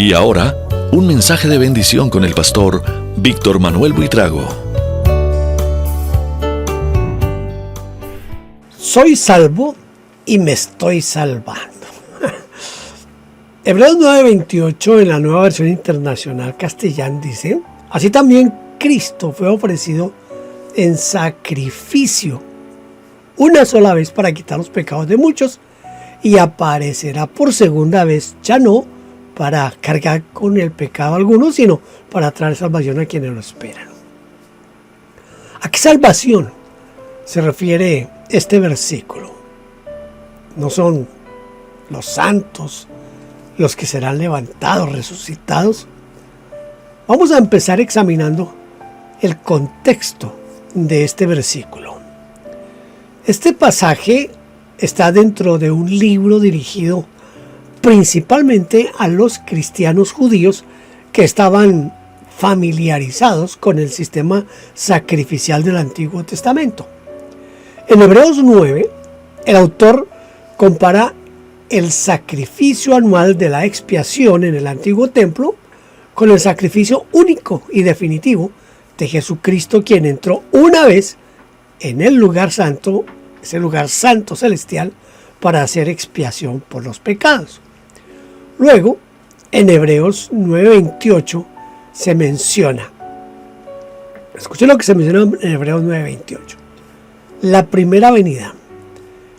Y ahora, un mensaje de bendición con el pastor Víctor Manuel Buitrago. Soy salvo y me estoy salvando. Hebreos 9:28 en la Nueva Versión Internacional Castellana dice: así también Cristo fue ofrecido en sacrificio una sola vez para quitar los pecados de muchos, y aparecerá por segunda vez, ya no para cargar con el pecado alguno, sino para traer salvación a quienes lo esperan. ¿A qué salvación se refiere este versículo? No son los santos los que serán levantados, resucitados. Vamos a empezar examinando el contexto de este versículo. Este pasaje está dentro de un libro dirigido principalmente a los cristianos judíos que estaban familiarizados con el sistema sacrificial del Antiguo Testamento. En Hebreos 9, el autor compara el sacrificio anual de la expiación en el antiguo templo con el sacrificio único y definitivo de Jesucristo, quien entró una vez en el lugar santo, ese lugar santo celestial, para hacer expiación por los pecados. Luego, en Hebreos 9:28 se menciona, escuchen lo que se menciona en Hebreos 9:28, la primera venida.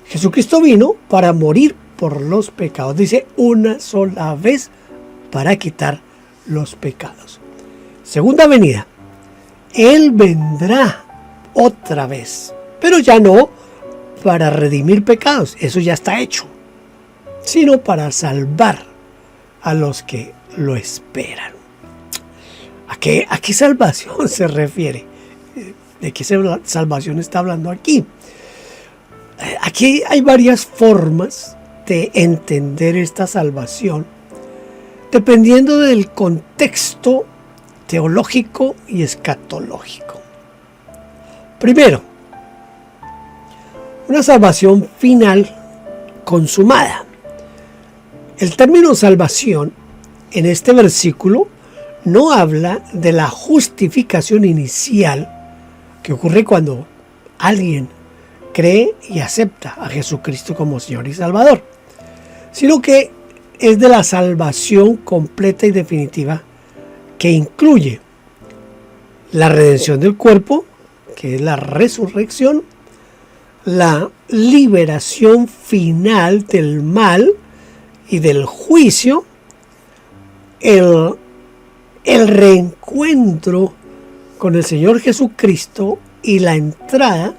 Jesucristo vino para morir por los pecados, dice, una sola vez para quitar los pecados. Segunda venida, Él vendrá otra vez, pero ya no para redimir pecados, eso ya está hecho, sino para salvar a los que lo esperan. ¿A qué salvación se refiere? ¿De qué salvación está hablando aquí? Aquí hay varias formas de entender esta salvación, dependiendo del contexto teológico y escatológico. Primero, una salvación final consumada. El término salvación en este versículo no habla de la justificación inicial que ocurre cuando alguien cree y acepta a Jesucristo como Señor y Salvador, sino que es de la salvación completa y definitiva que incluye la redención del cuerpo, que es la resurrección, la liberación final del mal y del juicio, el reencuentro con el Señor Jesucristo y la entrada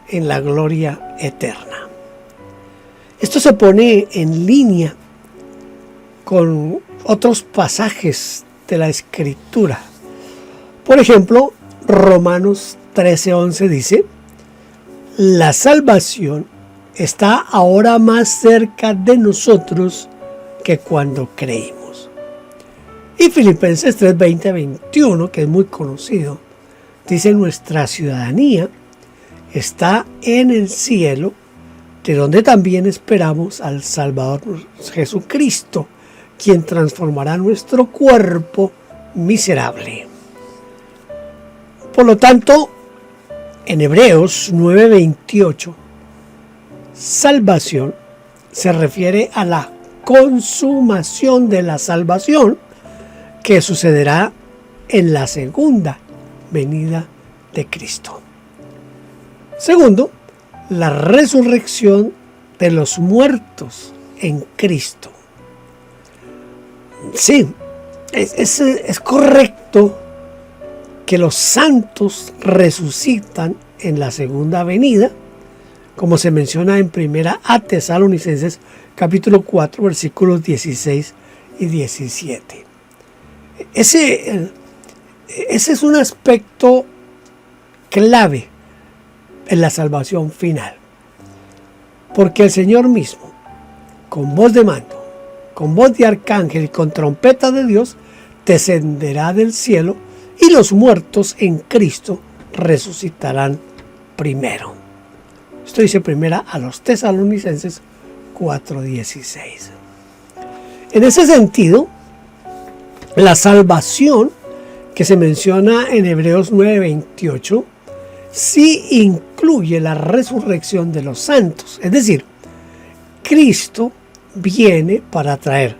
en la gloria eterna. Esto se pone en línea con otros pasajes de la Escritura. Por ejemplo, Romanos 13:11 dice: la salvación está ahora más cerca de nosotros que cuando creímos. Y Filipenses 3:20-21, que es muy conocido, dice: nuestra ciudadanía está en el cielo, de donde también esperamos al Salvador Jesucristo, quien transformará nuestro cuerpo miserable. Por lo tanto, en Hebreos 9:28, salvación se refiere a la consumación de la salvación que sucederá en la segunda venida de Cristo. Segundo, la resurrección de los muertos en Cristo. Sí, es correcto que los santos resucitan en la segunda venida, como se menciona en primera a Tesalonicenses capítulo 4 versículos 16 y 17. Ese es un aspecto clave en la salvación final, porque el Señor mismo, con voz de mando, con voz de arcángel y con trompeta de Dios, descenderá del cielo, y los muertos en Cristo resucitarán primero. Esto dice primera a los Tesalonicenses 4:16. En ese sentido, La salvación que se menciona en Hebreos 9:28 sí incluye la resurrección de los santos. Es decir, Cristo viene para traer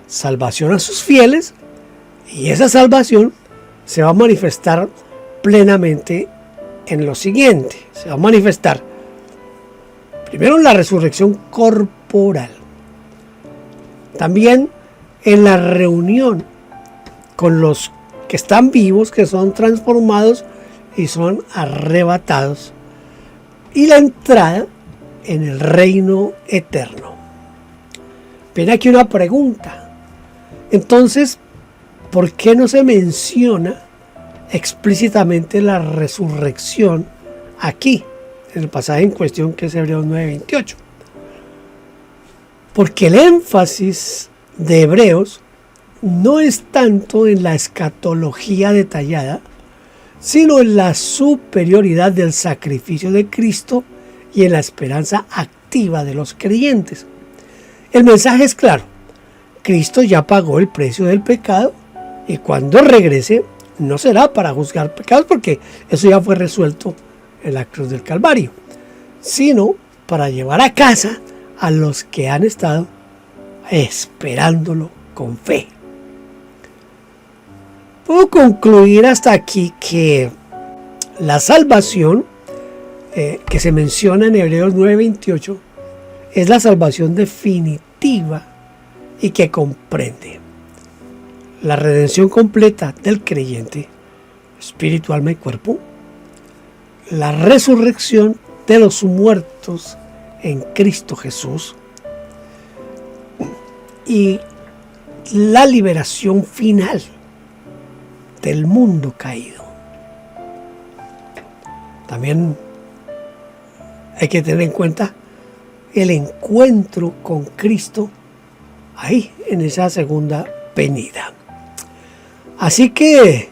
salvación a sus fieles y esa salvación se va a manifestar plenamente en lo siguiente. Se va a manifestar primero en la resurrección corporal, también en la reunión con los que están vivos, que son transformados y son arrebatados, y la entrada en el reino eterno. Viene aquí una pregunta. Entonces, ¿por qué no se menciona explícitamente la resurrección aquí, en el pasaje en cuestión, que es Hebreos 9:28? Porque el énfasis de Hebreos no es tanto en la escatología detallada, sino en la superioridad del sacrificio de Cristo y en la esperanza activa de los creyentes. El mensaje es claro: Cristo ya pagó el precio del pecado y cuando regrese no será para juzgar pecados, porque eso ya fue resuelto en la cruz del Calvario, sino para llevar a casa a los que han estado esperándolo con fe. Puedo concluir hasta aquí que la salvación que se menciona en Hebreos 9:28 es la salvación definitiva y que comprende la redención completa del creyente, espíritu, alma y cuerpo, la resurrección de los muertos en Cristo Jesús y la liberación final del mundo caído. También hay que tener en cuenta el encuentro con Cristo ahí, en esa segunda venida. Así que,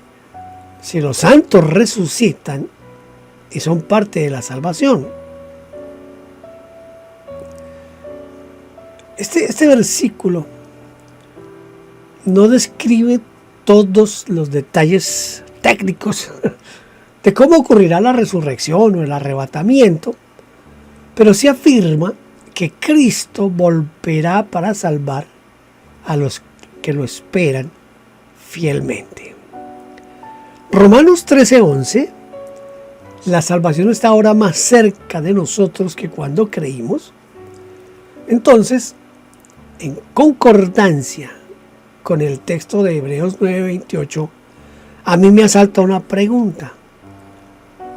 si los santos resucitan y son parte de la salvación, este versículo no describe todos los detalles técnicos de cómo ocurrirá la resurrección o el arrebatamiento, pero sí afirma que Cristo volverá para salvar a los que lo esperan fielmente. Romanos 13:11, la salvación está ahora más cerca de nosotros que cuando creímos. Entonces, en concordancia con el texto de Hebreos 9:28, a mí me asalta una pregunta: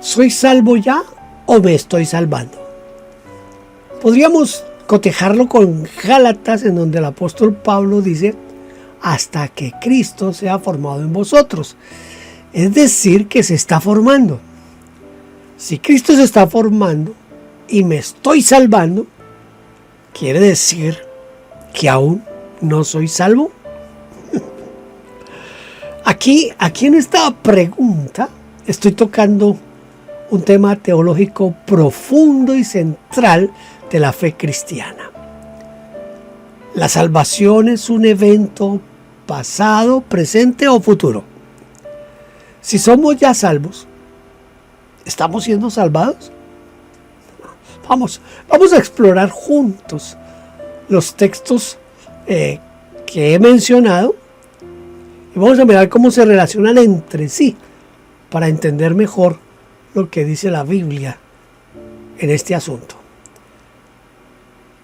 ¿soy salvo ya o me estoy salvando? Podríamos cotejarlo con Gálatas, en donde el apóstol Pablo dice: hasta que Cristo sea formado en vosotros. Es decir, que se está formando. Si Cristo se está formando y me estoy salvando, ¿quiere decir que aún no soy salvo? Aquí en esta pregunta estoy tocando un tema teológico profundo y central de la fe cristiana. La salvación es un evento pasado, presente o futuro. Si somos ya salvos, ¿estamos siendo salvados? Vamos a explorar juntos los textos que he mencionado y vamos a mirar cómo se relacionan entre sí para entender mejor lo que dice la Biblia en este asunto.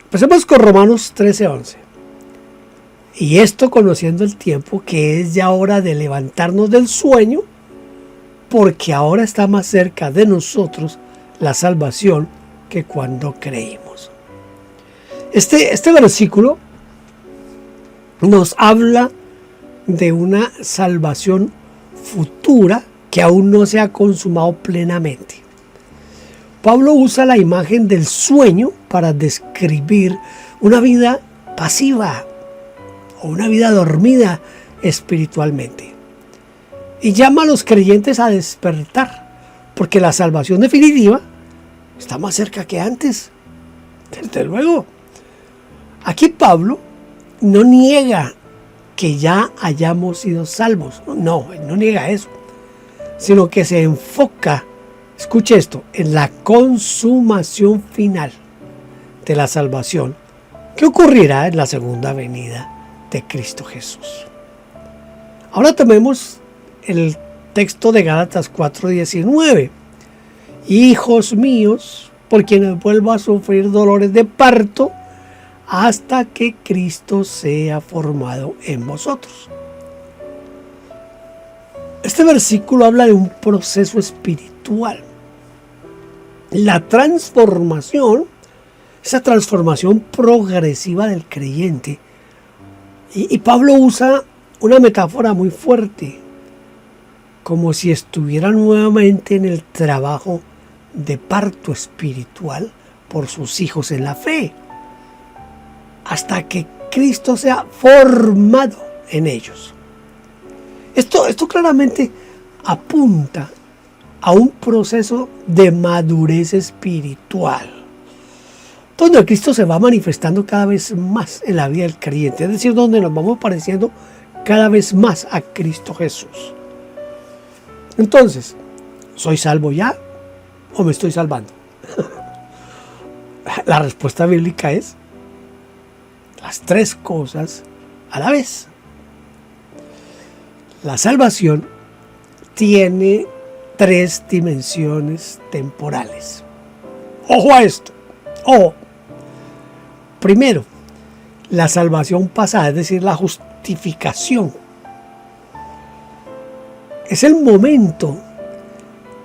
Empecemos con Romanos 13:11. Y esto conociendo el tiempo, que es ya hora de levantarnos del sueño, porque ahora está más cerca de nosotros la salvación que cuando creímos. Este versículo nos habla de una salvación futura que aún no se ha consumado plenamente. Pablo usa la imagen del sueño para describir una vida pasiva o una vida dormida espiritualmente. Y llama a los creyentes a despertar, porque la salvación definitiva está más cerca que antes. Desde luego. Aquí Pablo no niega que ya hayamos sido salvos. No, él no niega eso, sino que se enfoca, escuche esto, en la consumación final de la salvación que ocurrirá en la segunda venida de Cristo Jesús. Ahora tomemos el texto de Gálatas 4:19. Hijos míos, por quienes vuelvo a sufrir dolores de parto hasta que Cristo sea formado en vosotros. Este versículo habla de un proceso espiritual. La transformación, esa transformación progresiva del creyente. Y Pablo usa una metáfora muy fuerte, como si estuviera nuevamente en el trabajo de parto espiritual por sus hijos en la fe, hasta que Cristo sea formado en ellos. Esto claramente apunta a un proceso de madurez espiritual, donde Cristo se va manifestando cada vez más en la vida del creyente, es decir, donde nos vamos pareciendo cada vez más a Cristo Jesús. Entonces, ¿soy salvo ya o me estoy salvando? La respuesta bíblica es las tres cosas a la vez. La salvación tiene tres dimensiones temporales. Ojo a esto. Ojo. Primero, la salvación pasada, es decir, la justificación. Es el momento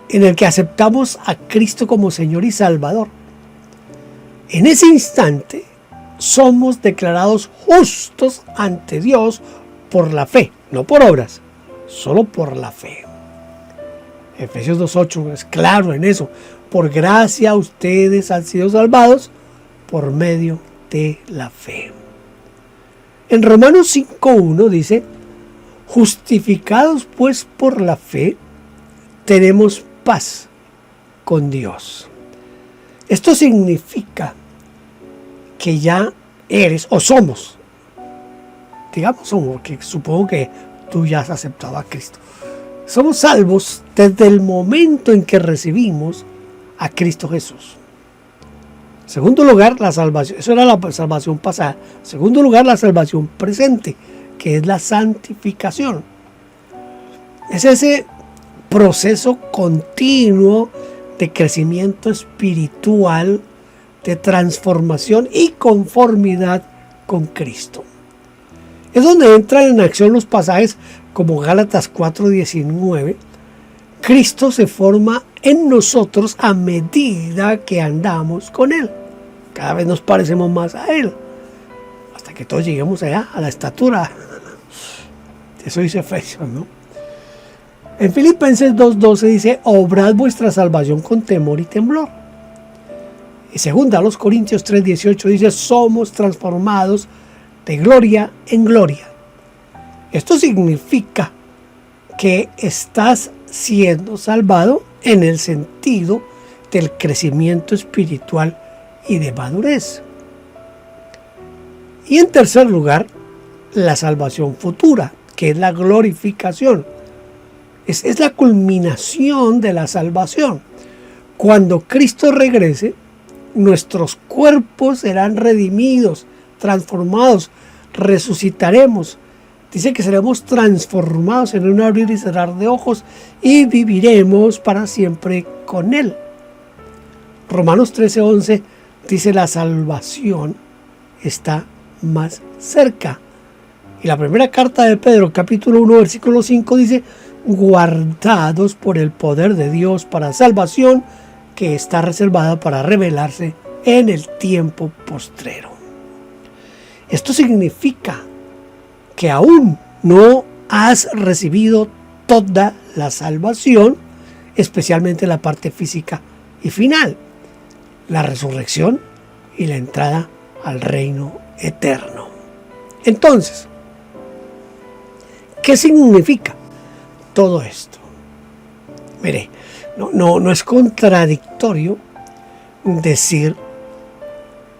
en el que aceptamos a Cristo como Señor y Salvador. En ese instante somos declarados justos ante Dios por la fe, no por obras, solo por la fe. Efesios 2:8 es claro en eso. Por gracia ustedes han sido salvados por medio de la fe. En Romanos 5:1 dice: justificados pues por la fe, tenemos paz con Dios. Esto significa que ya eres o somos, digamos somos, porque supongo que tú ya has aceptado a Cristo. Somos salvos desde el momento en que recibimos a Cristo Jesús. En segundo lugar, la salvación, eso era la salvación pasada. En segundo lugar, la salvación presente, que es la santificación. Es ese proceso continuo de crecimiento espiritual, de transformación y conformidad con Cristo. Es donde entran en acción los pasajes como Gálatas 4:19. Cristo se forma en nosotros a medida que andamos con Él. Cada vez nos parecemos más a Él, hasta que todos lleguemos allá a la estatura. Eso dice Efesios, ¿no? En Filipenses 2:12 dice: obrad vuestra salvación con temor y temblor. Y segunda a los Corintios 3:18 dice: somos transformados de gloria en gloria. Esto significa que estás siendo salvado en el sentido del crecimiento espiritual y de madurez. Y en tercer lugar, la salvación futura, que es la glorificación. Es la culminación de la salvación. Cuando Cristo regrese, nuestros cuerpos serán redimidos, transformados, resucitaremos. Dice que seremos transformados en un abrir y cerrar de ojos y viviremos para siempre con Él. Romanos 13:11 dice: la salvación está más cerca. Y la primera carta de Pedro, capítulo 1, versículo 5 dice: guardados por el poder de Dios para salvación que está reservada para revelarse en el tiempo postrero. Esto significa que aún no has recibido toda la salvación, especialmente la parte física y final, la resurrección y la entrada al reino eterno. Entonces, ¿qué significa todo esto? Mire, no es contradictorio decir: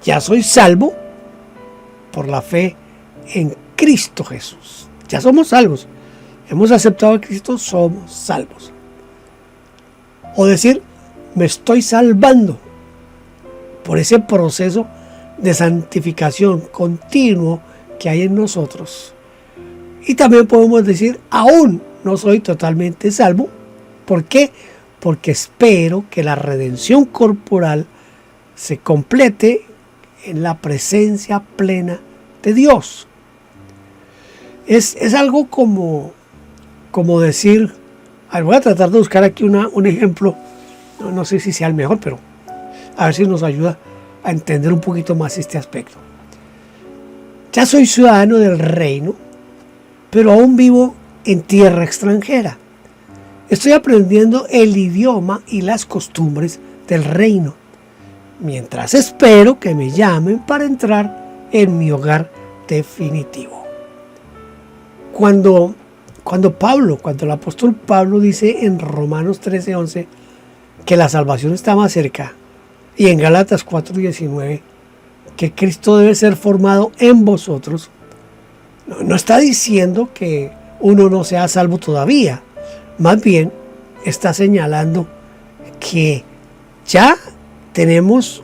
ya soy salvo por la fe en Cristo Jesús. Ya somos salvos. Hemos aceptado a Cristo, somos salvos. O decir, me estoy salvando por ese proceso de santificación continuo que hay en nosotros. Y también podemos decir, aún no soy totalmente salvo. ¿Por qué? Porque espero que la redención corporal se complete en la presencia plena de Dios. Es algo como decir, voy a tratar de buscar aquí un ejemplo, no sé si sea el mejor, pero a ver si nos ayuda a entender un poquito más este aspecto. Ya soy ciudadano del reino, pero aún vivo en tierra extranjera. Estoy aprendiendo el idioma y las costumbres del reino, mientras espero que me llamen para entrar en mi hogar definitivo. Cuando el apóstol Pablo dice en Romanos 13:11 que la salvación está más cerca, y en Gálatas 4:19 que Cristo debe ser formado en vosotros, no está diciendo que uno no sea salvo todavía. Más bien está señalando que ya tenemos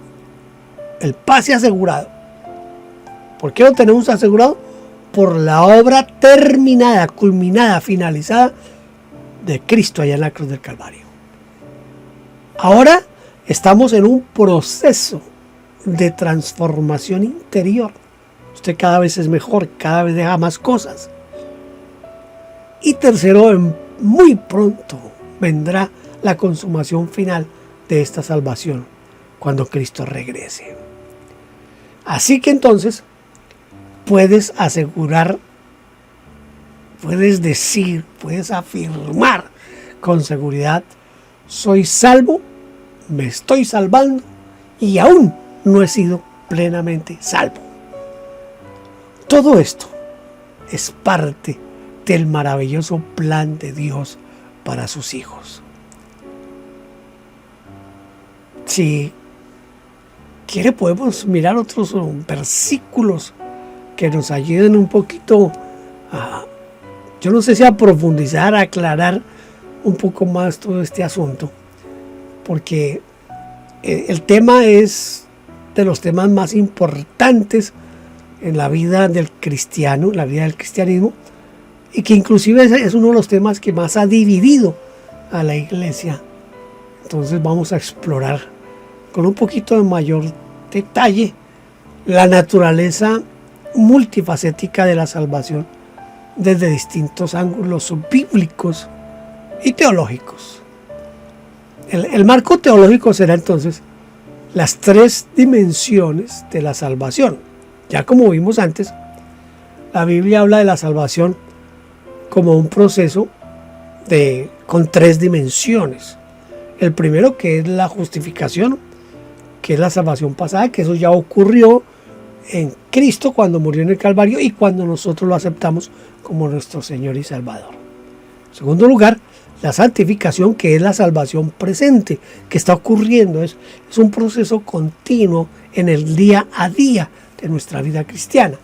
el pase asegurado. ¿Por qué lo tenemos asegurado? Por la obra terminada, culminada, finalizada de Cristo allá en la cruz del Calvario. Ahora estamos en un proceso de transformación interior. Usted cada vez es mejor, cada vez deja más cosas. Y tercero, muy pronto vendrá la consumación final de esta salvación, cuando Cristo regrese. Así que entonces puedes asegurar, puedes decir, puedes afirmar con seguridad, soy salvo, me estoy salvando y aún no he sido plenamente salvo. Todo esto es parte del maravilloso plan de Dios para sus hijos. Si quiere podemos mirar otros versículos que nos ayuden un poquito yo no sé si a profundizar, a aclarar un poco más todo este asunto, porque el tema es de los temas más importantes en la vida del cristiano, en la vida del cristianismo, y que inclusive es uno de los temas que más ha dividido a la iglesia. Entonces vamos a explorar con un poquito de mayor detalle la naturaleza multifacética de la salvación desde distintos ángulos bíblicos y teológicos. El marco teológico será entonces las tres dimensiones de la salvación. Ya como vimos antes, la Biblia habla de la salvación como un proceso con tres dimensiones. El primero, que es la justificación, que es la salvación pasada, que eso ya ocurrió en Cristo cuando murió en el Calvario y cuando nosotros lo aceptamos como nuestro Señor y Salvador. En segundo lugar, la santificación, que es la salvación presente, que está ocurriendo. Es un proceso continuo en el día a día de nuestra vida cristiana.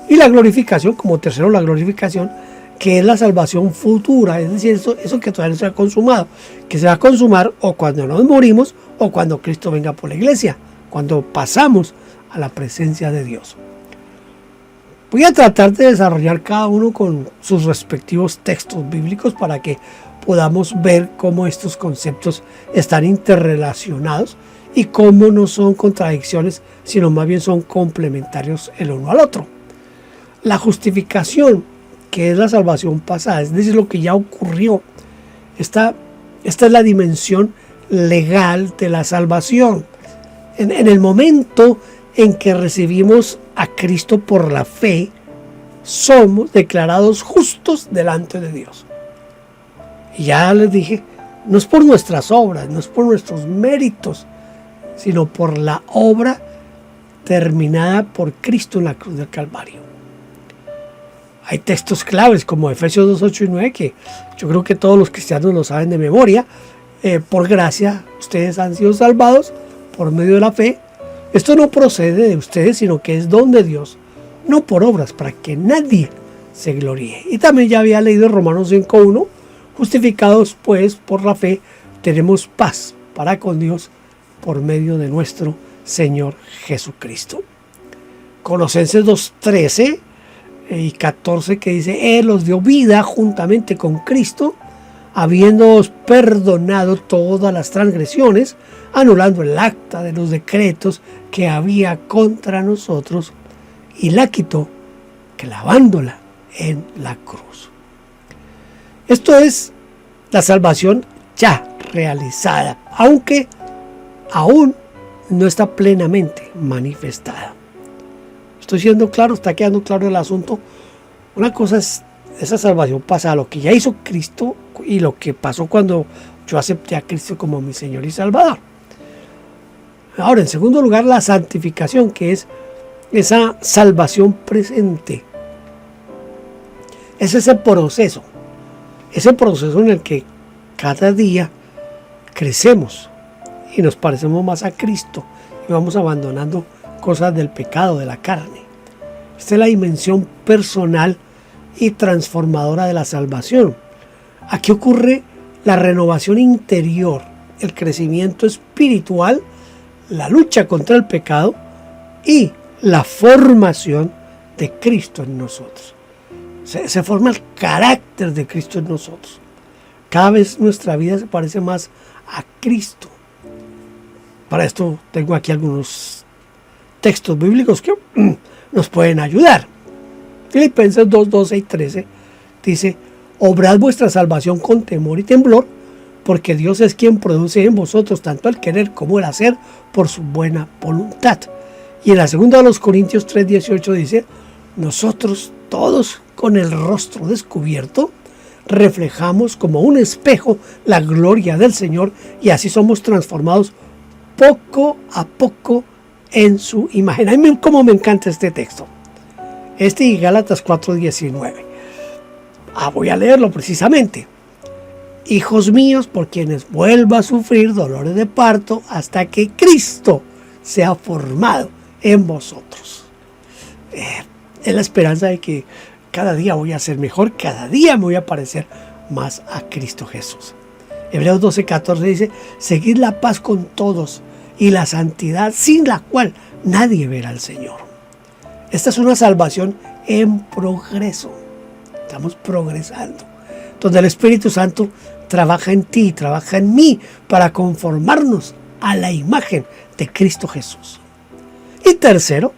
Y la glorificación, como tercero, la glorificación, que es la salvación futura, es decir, eso que todavía no se ha consumado, que se va a consumar o cuando nos morimos o cuando Cristo venga por la iglesia, cuando pasamos a la presencia de Dios. Voy a tratar de desarrollar cada uno con sus respectivos textos bíblicos para que podamos ver cómo estos conceptos están interrelacionados y cómo no son contradicciones, sino más bien son complementarios el uno al otro. La justificación, que es la salvación pasada, es decir, lo que ya ocurrió. Esta es la dimensión legal de la salvación. En el momento en que recibimos a Cristo por la fe, somos declarados justos delante de Dios. Y ya les dije, no es por nuestras obras, no es por nuestros méritos, sino por la obra terminada por Cristo en la cruz del Calvario. Hay textos claves como Efesios 2, 8 y 9 que yo creo que todos los cristianos lo saben de memoria. Por gracia ustedes han sido salvados por medio de la fe. Esto no procede de ustedes, sino que es don de Dios, no por obras, para que nadie se gloríe. Y también ya había leído Romanos 5:1, justificados pues por la fe, tenemos paz para con Dios por medio de nuestro Señor Jesucristo. Colosenses 2:13 y 14 que dice, Él os dio vida juntamente con Cristo, habiéndoos perdonado todas las transgresiones, anulando el acta de los decretos que había contra nosotros, y la quitó, clavándola en la cruz. Esto es la salvación ya realizada, aunque aún no está plenamente manifestada. Estoy siendo claro, está quedando claro el asunto. Una cosa es esa salvación pasada, lo que ya hizo Cristo y lo que pasó cuando yo acepté a Cristo como mi Señor y Salvador. Ahora, en segundo lugar, la santificación, que es esa salvación presente. Es ese proceso en el que cada día crecemos y nos parecemos más a Cristo y vamos abandonando cosas del pecado, de la carne. Esta es la dimensión personal y transformadora de la salvación. Aquí ocurre la renovación interior, el crecimiento espiritual, la lucha contra el pecado y la formación de Cristo en nosotros. Se forma el carácter de Cristo en nosotros. Cada vez nuestra vida se parece más a Cristo. Para esto tengo aquí algunos textos bíblicos que nos pueden ayudar. Filipenses 2:12 y 13 dice, obrad vuestra salvación con temor y temblor, porque Dios es quien produce en vosotros tanto el querer como el hacer por su buena voluntad. Y en la segunda de los Corintios 3:18 dice, nosotros todos con el rostro descubierto reflejamos como un espejo la gloria del Señor y así somos transformados poco a poco en su imagen. A mí como me encanta este texto. Este y Gálatas 4:19. Voy a leerlo precisamente. Hijos míos, por quienes vuelva a sufrir dolores de parto hasta que Cristo sea formado en vosotros. Es la esperanza de que cada día voy a ser mejor, cada día me voy a parecer más a Cristo Jesús. Hebreos 12:14 dice, seguid la paz con todos y la santidad sin la cual nadie verá al Señor. Esta es una salvación en progreso. Estamos progresando. Donde el Espíritu Santo trabaja en ti, trabaja en mí para conformarnos a la imagen de Cristo Jesús. Y tercero,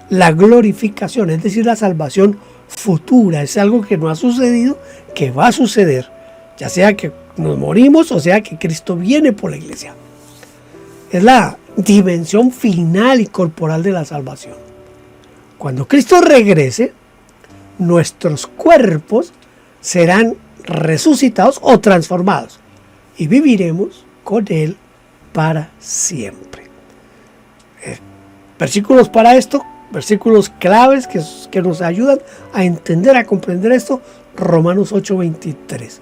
la glorificación, es decir, la salvación futura. Es algo que no ha sucedido, que va a suceder. Ya sea que nos morimos o sea que Cristo viene por la iglesia. Es la dimensión final y corporal de la salvación. Cuando Cristo regrese, nuestros cuerpos serán resucitados o transformados y viviremos con Él para siempre. Versículos para esto, versículos claves que nos ayudan a entender, a comprender esto, Romanos 8:23.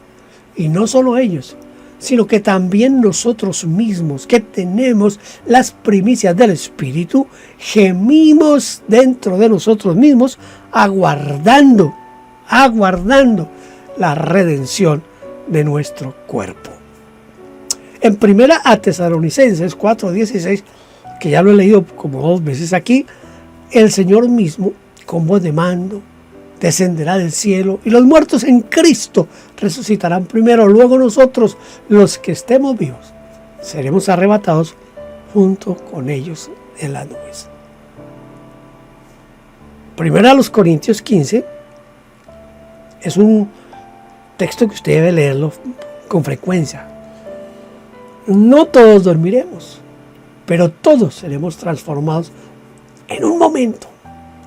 Y no solo ellos, sino que también nosotros mismos, que tenemos las primicias del Espíritu, gemimos dentro de nosotros mismos, aguardando la redención de nuestro cuerpo. En primera a Tesalonicenses 4:16, que ya lo he leído como 2 veces aquí, el Señor mismo, con voz de mando, descenderá del cielo y los muertos en Cristo resucitarán primero. Luego nosotros, los que estemos vivos, seremos arrebatados junto con ellos en las nubes. Primera a los Corintios 15 es un texto que usted debe leerlo con frecuencia. No todos dormiremos, pero todos seremos transformados en un momento,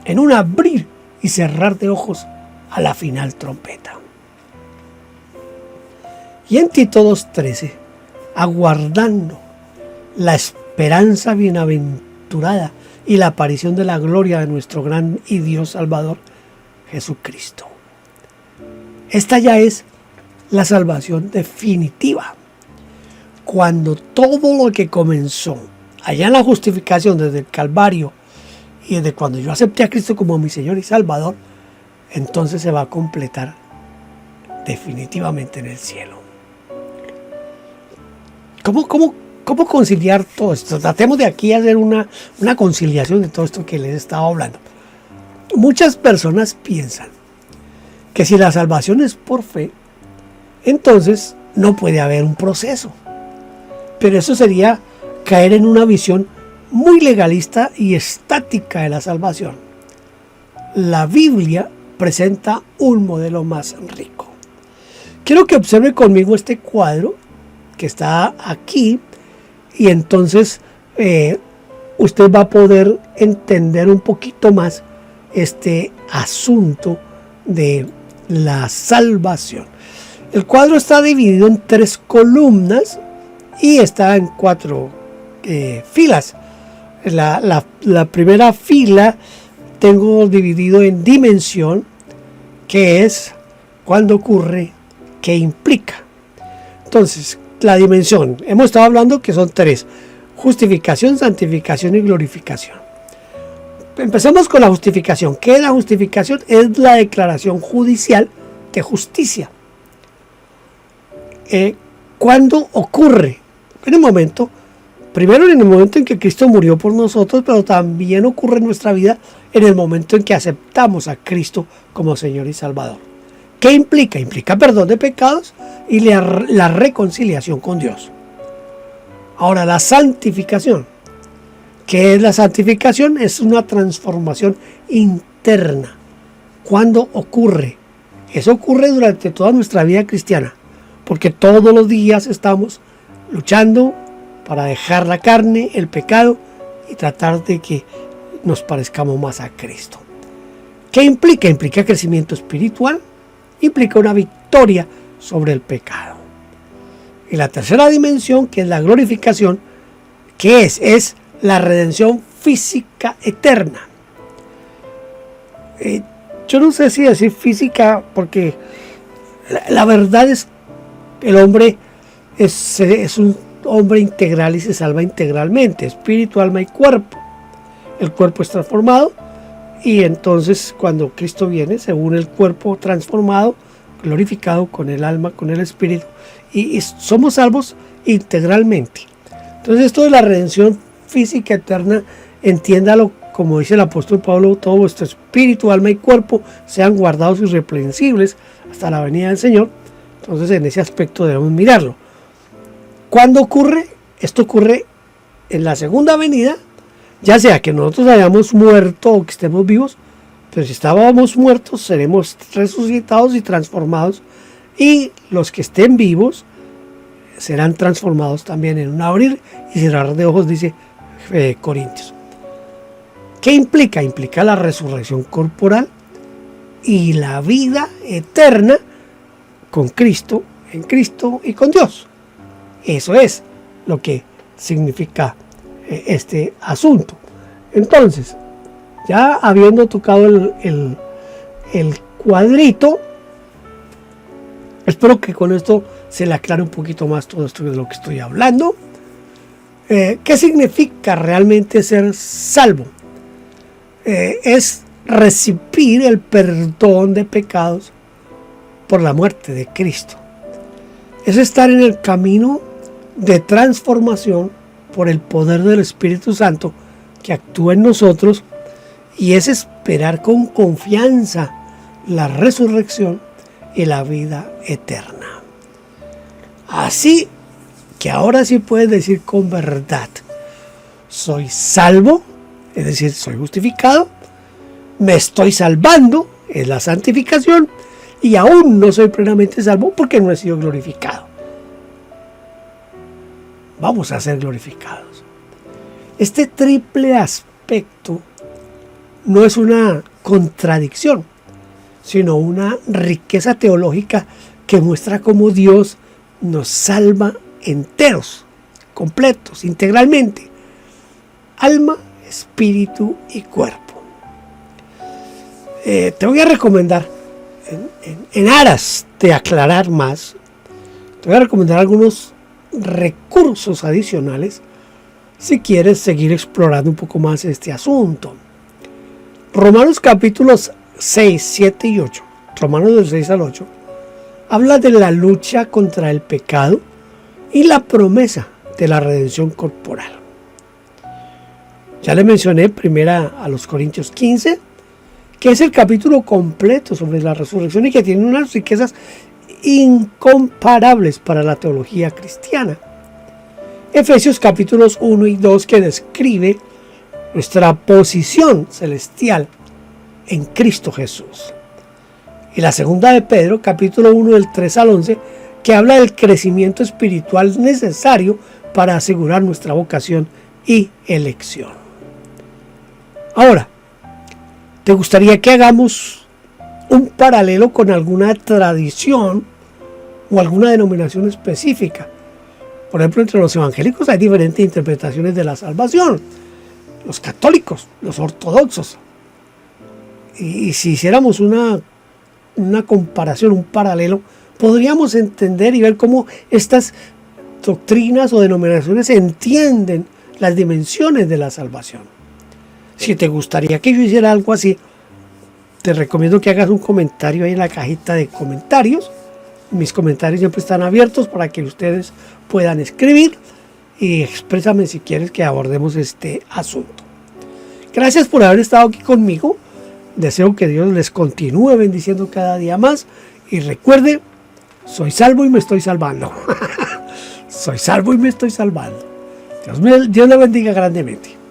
en un abrir y cerrar de ojos a la final trompeta. Y en Tito 2:13, aguardando la esperanza bienaventurada y la aparición de la gloria de nuestro gran y Dios Salvador, Jesucristo. Esta ya es la salvación definitiva. Cuando todo lo que comenzó allá en la justificación desde el Calvario y desde cuando yo acepté a Cristo como mi Señor y Salvador, entonces se va a completar definitivamente en el cielo. ¿Cómo conciliar todo esto? Tratemos de aquí hacer una conciliación de todo esto que les estaba hablando. Muchas personas piensan que si la salvación es por fe, entonces no puede haber un proceso. Pero eso sería caer en una visión muy legalista y estática de la salvación. La Biblia presenta un modelo más rico. Quiero que observe conmigo este cuadro que está aquí y entonces usted va a poder entender un poquito más este asunto de la salvación. El cuadro está dividido en 3 columnas y está en 4 filas. La primera fila tengo dividido en dimensión, que es cuándo ocurre, qué implica. Entonces, la dimensión, hemos estado hablando que son 3: justificación, santificación y glorificación. Empecemos con la justificación. ¿Qué es la justificación? Es la declaración judicial de justicia. ¿Cuándo ocurre? En el momento, primero en el momento en que Cristo murió por nosotros, pero también ocurre en nuestra vida en el momento en que aceptamos a Cristo como Señor y Salvador. ¿Qué implica? Implica perdón de pecados y la reconciliación con Dios. Ahora, la santificación. ¿Qué es la santificación? Es una transformación interna. ¿Cuándo ocurre? Eso ocurre durante toda nuestra vida cristiana, porque todos los días estamos luchando para dejar la carne, el pecado y tratar de que nos parezcamos más a Cristo. ¿Qué implica? Implica crecimiento espiritual, implica una victoria sobre el pecado. Y la tercera dimensión, que es la glorificación, ¿qué es? Es la redención física eterna. Yo no sé si decir física, porque la verdad es que el hombre es un hombre integral y se salva integralmente, espíritu, alma y cuerpo. El cuerpo es transformado y entonces cuando Cristo viene se une el cuerpo transformado, glorificado con el alma, con el espíritu, y somos salvos integralmente. Entonces esto de la redención física eterna, entiéndalo como dice el apóstol Pablo: todo vuestro espíritu, alma y cuerpo sean guardados irreprensibles hasta la venida del Señor. Entonces en ese aspecto debemos mirarlo. ¿Cuándo ocurre? Esto ocurre en la segunda venida, ya sea que nosotros hayamos muerto o que estemos vivos, pero si estábamos muertos seremos resucitados y transformados, y los que estén vivos serán transformados también en un abrir y cerrar de ojos, dice Corintios. ¿Qué implica? Implica la resurrección corporal y la vida eterna con Cristo, en Cristo y con Dios. Eso es lo que significa este asunto. Entonces, ya habiendo tocado el cuadrito, espero que con esto se le aclare un poquito más todo esto de lo que estoy hablando. ¿Qué significa realmente ser salvo? Es recibir el perdón de pecados por la muerte de Cristo. Es estar en el camino de transformación por el poder del Espíritu Santo que actúa en nosotros, y es esperar con confianza la resurrección y la vida eterna. Así que ahora sí puedes decir con verdad: soy salvo, es decir, soy justificado, me estoy salvando, es la santificación, y aún no soy plenamente salvo porque no he sido glorificado. Vamos a ser glorificados. Este triple aspecto no es una contradicción, sino una riqueza teológica que muestra cómo Dios nos salva enteros, completos, integralmente, alma, espíritu y cuerpo. Te voy a recomendar, en aras de aclarar más, te voy a recomendar algunos recursos adicionales si quieres seguir explorando un poco más este asunto. Romanos capítulos 6, 7 y 8, Romanos del 6 al 8, habla de la lucha contra el pecado y la promesa de la redención corporal. Ya le mencioné primera a los Corintios 15, que es el capítulo completo sobre la resurrección y que tiene unas riquezas incomparables para la teología cristiana. Efesios capítulos 1 y 2, que describe nuestra posición celestial en Cristo Jesús. Y la segunda de Pedro, capítulo 1 del 3 al 11, que habla del crecimiento espiritual necesario para asegurar nuestra vocación y elección. Ahora, ¿te gustaría que hagamos un paralelo con alguna tradición o alguna denominación específica? Por ejemplo, entre los evangélicos hay diferentes interpretaciones de la salvación. Los católicos, los ortodoxos. Y si hiciéramos una comparación, un paralelo, podríamos entender y ver cómo estas doctrinas o denominaciones entienden las dimensiones de la salvación. Si te gustaría que yo hiciera algo así, te recomiendo que hagas un comentario ahí en la cajita de comentarios. Mis comentarios siempre están abiertos para que ustedes puedan escribir y exprésame si quieres que abordemos este asunto. Gracias por haber estado aquí conmigo. Deseo que Dios les continúe bendiciendo cada día más. Y recuerde, soy salvo y me estoy salvando. Soy salvo y me estoy salvando. Dios le bendiga grandemente.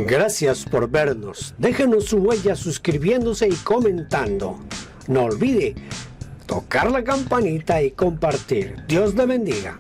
Gracias por vernos. Déjenos su huella suscribiéndose y comentando. No olvide tocar la campanita y compartir. Dios le bendiga.